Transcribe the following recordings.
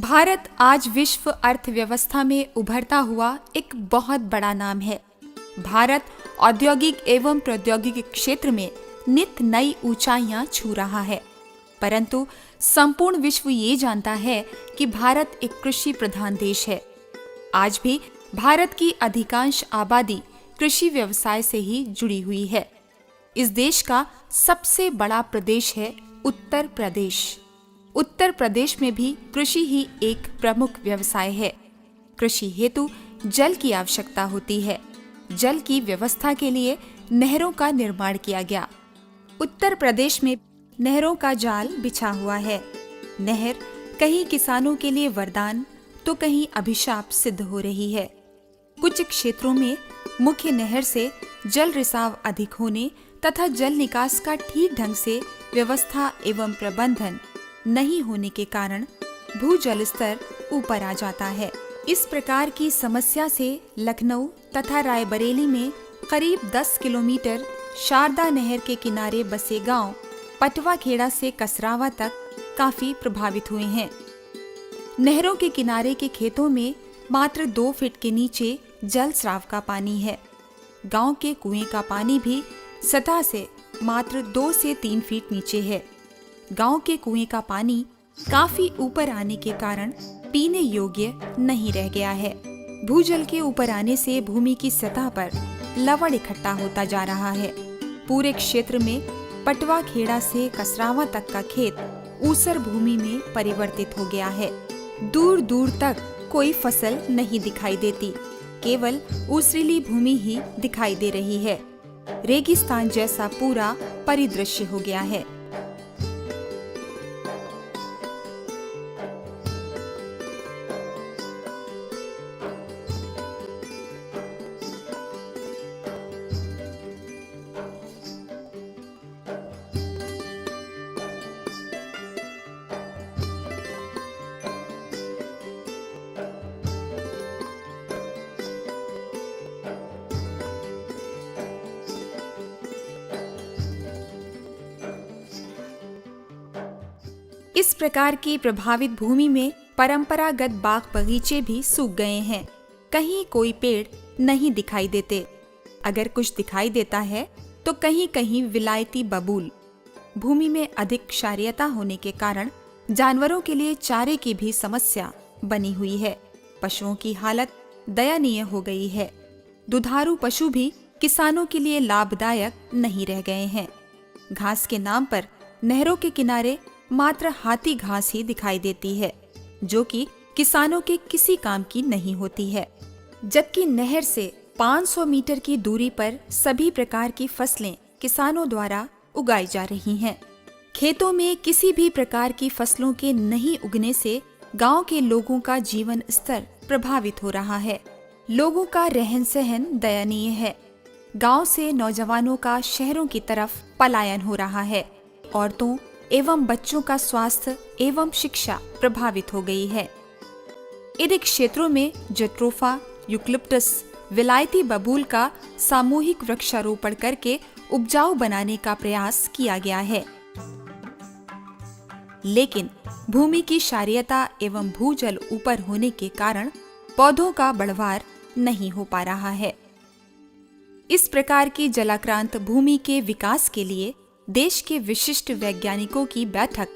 भारत आज विश्व अर्थव्यवस्था में उभरता हुआ एक बहुत बड़ा नाम है। भारत औद्योगिक एवं प्रौद्योगिक क्षेत्र में नित नई ऊंचाइयां छू रहा है, परंतु संपूर्ण विश्व ये जानता है कि भारत एक कृषि प्रधान देश है। आज भी भारत की अधिकांश आबादी कृषि व्यवसाय से ही जुड़ी हुई है। इस देश का सबसे बड़ा प्रदेश है उत्तर प्रदेश। उत्तर प्रदेश में भी कृषि ही एक प्रमुख व्यवसाय है। कृषि हेतु जल की आवश्यकता होती है। जल की व्यवस्था के लिए नहरों का निर्माण किया गया। उत्तर प्रदेश में नहरों का जाल बिछा हुआ है। नहर कहीं किसानों के लिए वरदान तो कहीं अभिशाप सिद्ध हो रही है। कुछ क्षेत्रों में मुख्य नहर से जल रिसाव अधिक होने तथा जल निकास का ठीक ढंग से व्यवस्था एवं प्रबंधन नहीं होने के कारण भूजल स्तर ऊपर आ जाता है। इस प्रकार की समस्या से लखनऊ तथा रायबरेली में करीब 10 किलोमीटर शारदा नहर के किनारे बसे गांव पटवा खेड़ा से कसरावा तक काफी प्रभावित हुए हैं। नहरों के किनारे के खेतों में मात्र 2 फीट के नीचे जल स्राव का पानी है। गांव के कुएं का पानी भी सतह से मात्र 2 से 3 फीट नीचे है। गांव के कुएं का पानी काफी ऊपर आने के कारण पीने योग्य नहीं रह गया है। भूजल के ऊपर आने से भूमि की सतह पर लवण इकट्ठा होता जा रहा है। पूरे क्षेत्र में पटवा खेड़ा से कसरावा तक का खेत ऊसर भूमि में परिवर्तित हो गया है। दूर दूर तक कोई फसल नहीं दिखाई देती, केवल ऊसरीली भूमि ही दिखाई दे रही है। रेगिस्तान जैसा पूरा परिदृश्य हो गया है। इस प्रकार की प्रभावित भूमि में परंपरागत बाग बगीचे भी सूख गए हैं। कहीं कोई पेड़ नहीं दिखाई देते। अगर कुछ दिखाई देता है तो कहीं कहीं विलायती बबूल। भूमि में अधिक क्षारीयता होने के कारण जानवरों के लिए चारे की भी समस्या बनी हुई है। पशुओं की हालत दयनीय हो गई है। दुधारू पशु भी किसानों के लिए लाभदायक नहीं रह गए हैं। घास के नाम पर नहरों के किनारे मात्र हाथी घास ही दिखाई देती है, जो कि किसानों के किसी काम की नहीं होती है। जबकि नहर से 500 मीटर की दूरी पर सभी प्रकार की फसलें किसानों द्वारा उगाई जा रही हैं। खेतों में किसी भी प्रकार की फसलों के नहीं उगने से गांव के लोगों का जीवन स्तर प्रभावित हो रहा है। लोगों का रहन सहन दयनीय है। गांव से नौजवानों का शहरों की तरफ पलायन हो रहा है। औरतों एवं बच्चों का स्वास्थ्य एवं शिक्षा प्रभावित हो गई है। इन क्षेत्रों में जट्रोफा, यूकलिप्टस, विलायती बबूल का सामूहिक वृक्षारोपण करके उपजाऊ बनाने का प्रयास किया गया है, लेकिन भूमि की क्षारीयता एवं भूजल ऊपर होने के कारण पौधों का बढ़वार नहीं हो पा रहा है। इस प्रकार की जलाक्रांत भूमि के विकास के लिए देश के विशिष्ट वैज्ञानिकों की बैठक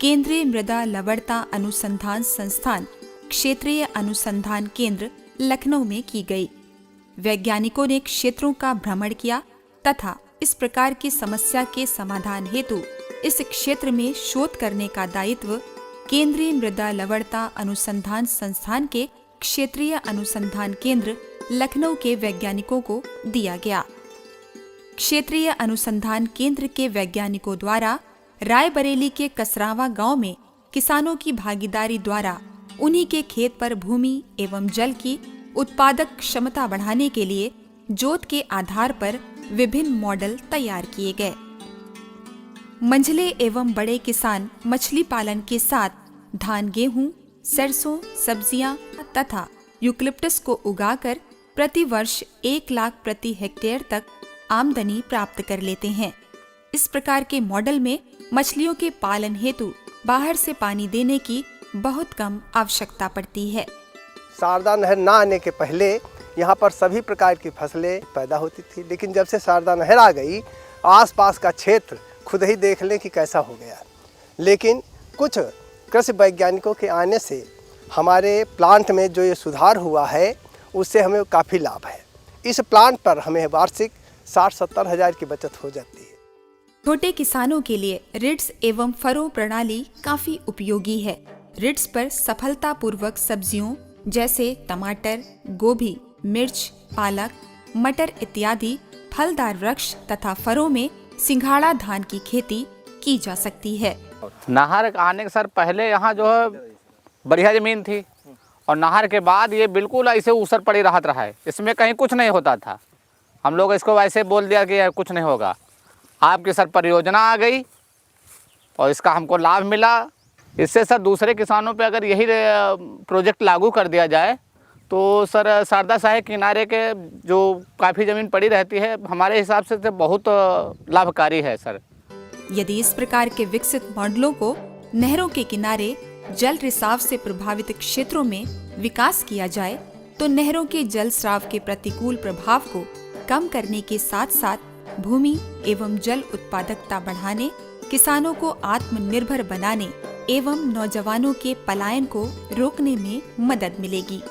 केंद्रीय मृदा लवणता अनुसंधान संस्थान क्षेत्रीय अनुसंधान केंद्र लखनऊ में की गई। वैज्ञानिकों ने क्षेत्रों का भ्रमण किया तथा इस प्रकार की समस्या के समाधान हेतु इस क्षेत्र में शोध करने का दायित्व केंद्रीय मृदा लवणता अनुसंधान संस्थान के क्षेत्रीय अनुसंधान केंद्र लखनऊ के वैज्ञानिकों को दिया गया। क्षेत्रीय अनुसंधान केंद्र के वैज्ञानिकों द्वारा रायबरेली के कसरावा गांव में किसानों की भागीदारी द्वारा उन्हीं के खेत पर भूमि एवं जल की उत्पादक क्षमता बढ़ाने के लिए जोत के आधार पर विभिन्न मॉडल तैयार किए गए। मंझले एवं बड़े किसान मछली पालन के साथ धान, गेहूं, सरसों, सब्जियां तथा यूकलिप्टस को उगाकर प्रति वर्ष 1 लाख प्रति हेक्टेयर तक आमदनी प्राप्त कर लेते हैं। इस प्रकार के मॉडल में मछलियों के पालन हेतु बाहर से पानी देने की बहुत कम आवश्यकता पड़ती है। शारदा नहर ना आने के पहले यहाँ पर सभी प्रकार की फसलें पैदा होती थी, लेकिन जब से शारदा नहर आ गई आसपास का क्षेत्र खुद ही देख लें कि कैसा हो गया। लेकिन कुछ कृषि वैज्ञानिकों के आने से हमारे प्लांट में जो ये सुधार हुआ है उससे हमें काफ़ी लाभ है। इस प्लांट पर हमें वार्षिक 60-70 हज़ार की बचत हो जाती है। छोटे किसानों के लिए रिड्स एवं फरो प्रणाली काफी उपयोगी है। रिड्स पर सफलतापूर्वक सब्जियों जैसे टमाटर, गोभी, मिर्च, पालक, मटर इत्यादि फलदार वृक्ष तथा फरों में सिंघाड़ा धान की खेती की जा सकती है। नहर आने के सर पहले यहाँ जो है बढ़िया ज़मीन थी और नहर के बाद ये बिल्कुल ऐसे ऊसर पड़ी राहत रहा है, इसमें कहीं कुछ नहीं होता था। हम लोग इसको वैसे बोल दिया कि कुछ नहीं होगा। आपकी सर परियोजना आ गई और इसका हमको लाभ मिला। इससे सर दूसरे किसानों पे अगर यही प्रोजेक्ट लागू कर दिया जाए तो सर शारदा साहे किनारे के जो काफ़ी ज़मीन पड़ी रहती है हमारे हिसाब से तो बहुत लाभकारी है सर। यदि इस प्रकार के विकसित मॉडलों को नहरों के किनारे जल रिसाव से प्रभावित क्षेत्रों में विकास किया जाए तो नहरों के जल स्राव के प्रतिकूल प्रभाव को कम करने के साथ साथ भूमि एवं जल उत्पादकता बढ़ाने, किसानों को आत्मनिर्भर बनाने एवं नौजवानों के पलायन को रोकने में मदद मिलेगी।